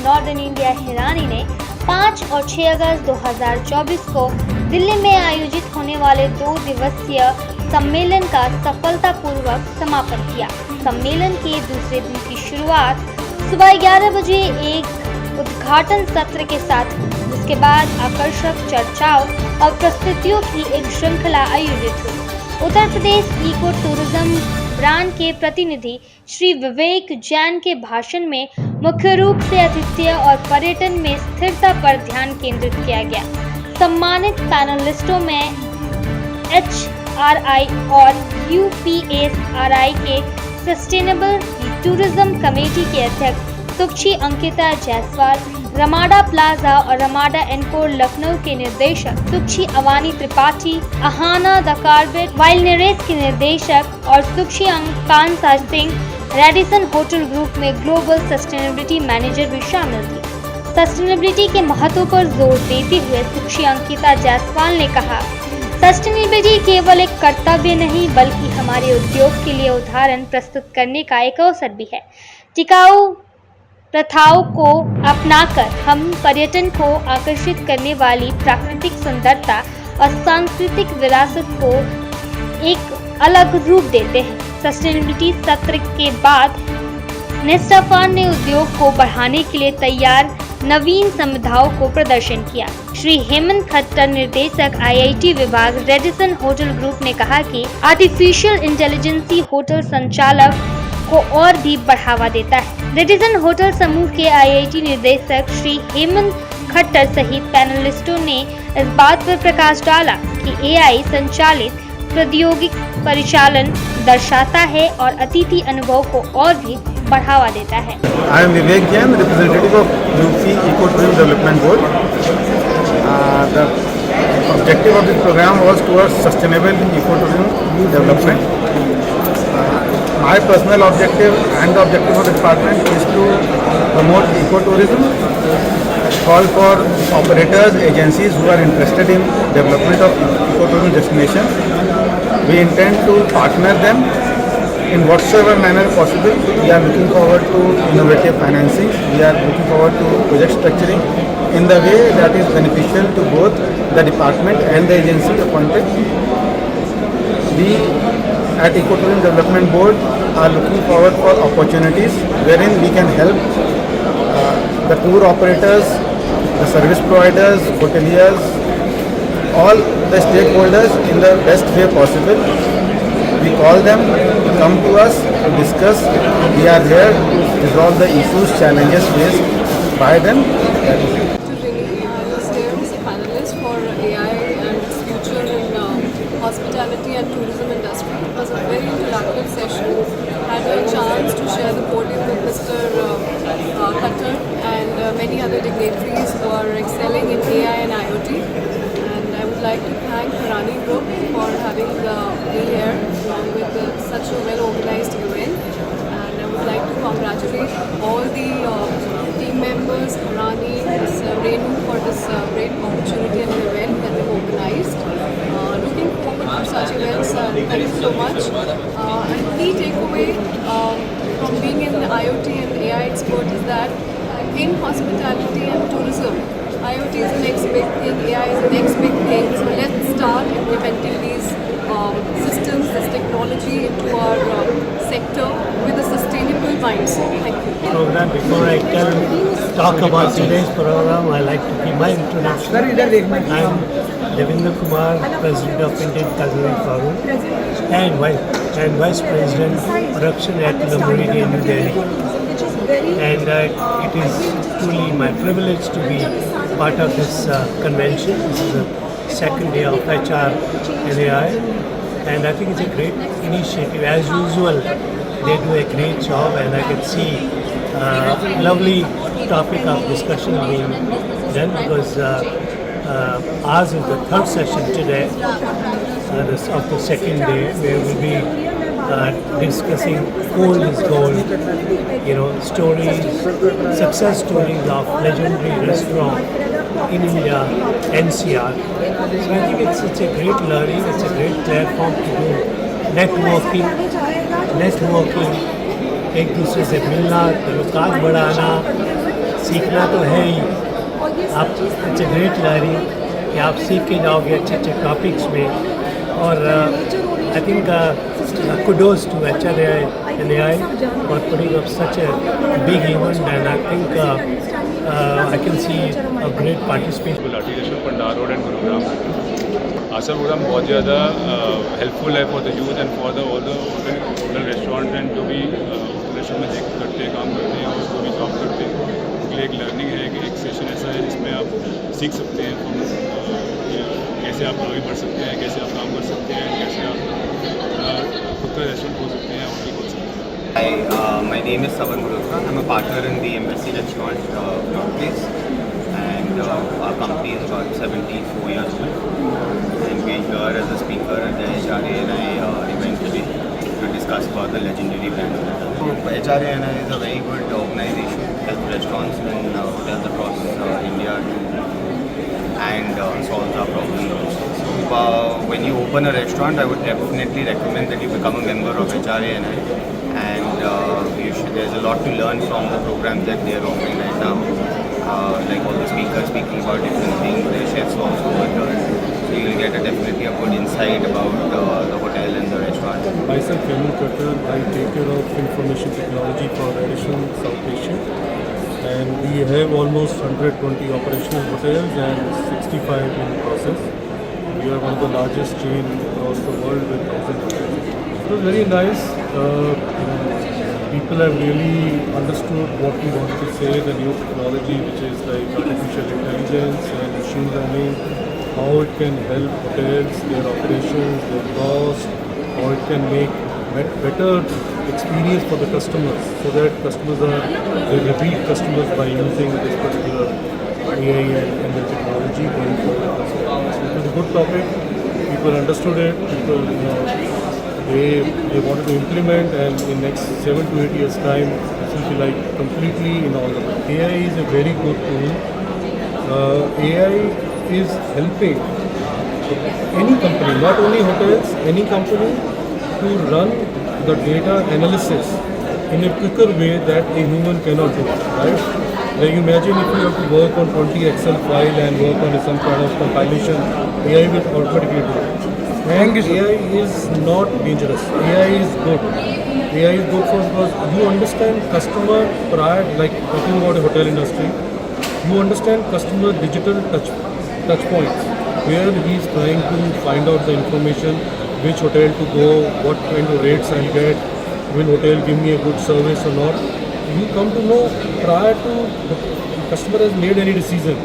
Northern India Hirani ने 5 और 6 अगस्त 2024 को दिल्ली में आयोजित होने वाले 2 दिवसीय सम्मेलन का सफलतापूर्वक समापन किया। सम्मेलन के दूसरे दिन की शुरुआत सुबह 11 बजे एक उद्घाटन सत्र के साथ, जिसके बाद आकर्षक चर्चाओं और प्रस्तुतियों की एक श्रृंखला आयोजित हुई। Uttar Pradesh eco tourism brand के प्रतिनिधि श्री विवेक जैन के भाषण में मुख्य रूप से आतिथ्य और पर्यटन में स्थिरता पर ध्यान केंद्रित किया गया। सम्मानित पैनलिस्टों में HRI और UPSRI के सस्टेनेबल टूरिज्म कमेटी के अध्यक्ष सुक्षी अंकिता जायसवाल, रमाडा प्लाजा और रमाडा एनकोर लखनऊ के निर्देशक सुक्षी Avani Tripathi, Ahana the Corbett wilderness के निर्देशक और सुक्षी Kansa Singh Radisson hotel group में ग्लोबल सस्टेनेबिलिटी मैनेजर भी शामिल थी। सस्टेनेबिलिटी के महत्व पर जोर देते हुए सुक्षी अंकिता जायसवाल ने कहा, सस्टेनेबिलिटी केवल एक कर्तव्य नहीं बल्कि हमारे उद्योग के लिए उदाहरण प्रस्तुत करने का एक अवसर भी है। टिकाऊ प्रथाओं को अपनाकर हम पर्यटन को आकर्षित करने वाली प्राकृतिक सुंदरता और सांस्कृतिक विरासत को एक अलग रूप देते हैं। सस्टेनेबिलिटी सत्र के बाद नेस्टाफान ने उद्योग को बढ़ाने के लिए तैयार नवीन सुविधाओं को प्रदर्शन किया। श्री हेमंत खट्टर, निर्देशक IIT विभाग रेडिसन होटल ग्रुप ने कहा कि आर्टिफिशियल इंटेलिजेंस होटल संचालक को और भी बढ़ावा देता है। रेडिसन होटल समूह के IIT निर्देशक श्री हेमंत खट्टर सहित पैनलिस्टों ने इस बात पर प्रकाश डाला कि AI संचालित प्रौद्योगिक परिचालन दर्शाता है और अतिथि अनुभव को और भी बढ़ावा देता है। I am Vivek Jain, representative of UP Ecotourism Development Board. The objective of this program was towards sustainable ecotourism development. My personal objective and the objective of the department is to promote ecotourism, call for operators, agencies who are interested in development of ecotourism destination. We intend to partner them in whatsoever manner possible. We are looking forward to innovative financing. We are looking forward to project structuring in the way that is beneficial to both the department and the agency appointed. We at Ecotourism Development Board are looking forward for opportunities wherein we can help the tour operators, the service providers, hoteliers, all the stakeholders in the best way possible. We call them to come to us to discuss. We are here to resolve the issues, challenges faced by them. I was here as a panelist for AI and its future in hospitality and tourism industry. It was a very interactive session. I had a chance to share the podium with Mr. Khattar and many other dignitaries who are excelling in AI and IoT. And I would like to thank Hirani Group for having me here along with such a well-organized event. And I would like to congratulate all the team members, Hirani, Renu for this great opportunity and event that they've organized. Looking forward to such events. Thank you so much. And key takeaway from being an IoT and AI expert is that in hospitality and tourism, IoT is the next big thing, AI is the next big thing. So let's start implementing these systems, this technology into our sector with a sustainable mindset. Thank you. Program. Before I talk about today's program, I like to give my introduction. I'm Devendra Kumar, President of Indian Culinary Forum and Vice President Production at Le Méridien, New Delhi. And it is truly my privilege to be part of this convention. This is the second day of HR and AI, and I think it's a great initiative. As usual, they do a great job, and I can see lovely topic of discussion being done because ours is the third session today of the second day, where we'll be discussing Gold is Gold, stories, success stories of legendary restaurant in India, NCR. So I think it's a great learning, it's a great platform to do networking, एक दूसरे से मिलना, ताल्लुकात बढ़ाना, सीखना तो है ही। आप इट्स ग्रेट लर्निंग कि आप सीख के जाओगे अच्छे अच्छे टॉपिक्स में। और I think kudos to HRAI and AI for putting up such a big event, and I think I can see a great participation. Gulati restaurant Pandara road and Gurugram. Asha programme बहुत ज़्यादा हेल्पफुल है for the youth and for the all the hotel restaurant and जो भी restaurant में करते हैं, काम करते हैं और जो भी जॉब करते हैं उनके लिए एक लर्निंग है कि एक सेशन ऐसा है जिसमें आप सीख सकते हैं कैसे आप आगे बढ़ सकते हैं, कैसे आप काम कर सकते हैं, कैसे आप खुद का रेस्टोरेंट खोल सकते हैं, होटल खोल सकते हैं। Hi, my name is Savan Malhotra. I'm a partner in the Embassy Restaurant Workplace, and our company is about 74 years old. And we're here as a speaker at the HRANI event today to discuss about the legendary brand. HRANI is a very good organization that helps restaurants and hotels across India and solves our problems. So when you open a restaurant, I would definitely recommend that you become a member of HRANI. And there's a lot to learn from the programs that they are offering right now. Like all the speakers speaking about different things, the chefs also workers. So you'll get definitely a good insight about the hotel and the restaurant. Myself, Hemant Katkar, I take care of information technology for Radisson South Asia. And we have almost 120 operational hotels and 65 in process. We are one of the largest chain across the world with 1,000 hotels. It was very nice. People have really understood what we wanted to say, the new technology which is like artificial intelligence and machine learning, how it can help hotels, their operations, their cost, how it can make better experience for the customers, so that customers they repeat customers by using this particular AI and the technology going forward. So it was a good topic. People understood it. People, they wanted to implement, and in next 7 to 8 years time this will be like completely in all of it. AI is a very good tool. AI is helping any company, not only hotels, any company to run the data analysis in a quicker way that a human cannot do, right? Like imagine if you have to work on 20 Excel file and work on some kind of compilation, AI will automatically do it. And AI is not dangerous. AI is good. AI is good because you understand customer prior, like talking about a hotel industry, you understand customer digital touch points, where he is trying to find out the information, which hotel to go, what kind of rates I'll get, will hotel give me a good service or not. You come to know prior to the customer has made any decision.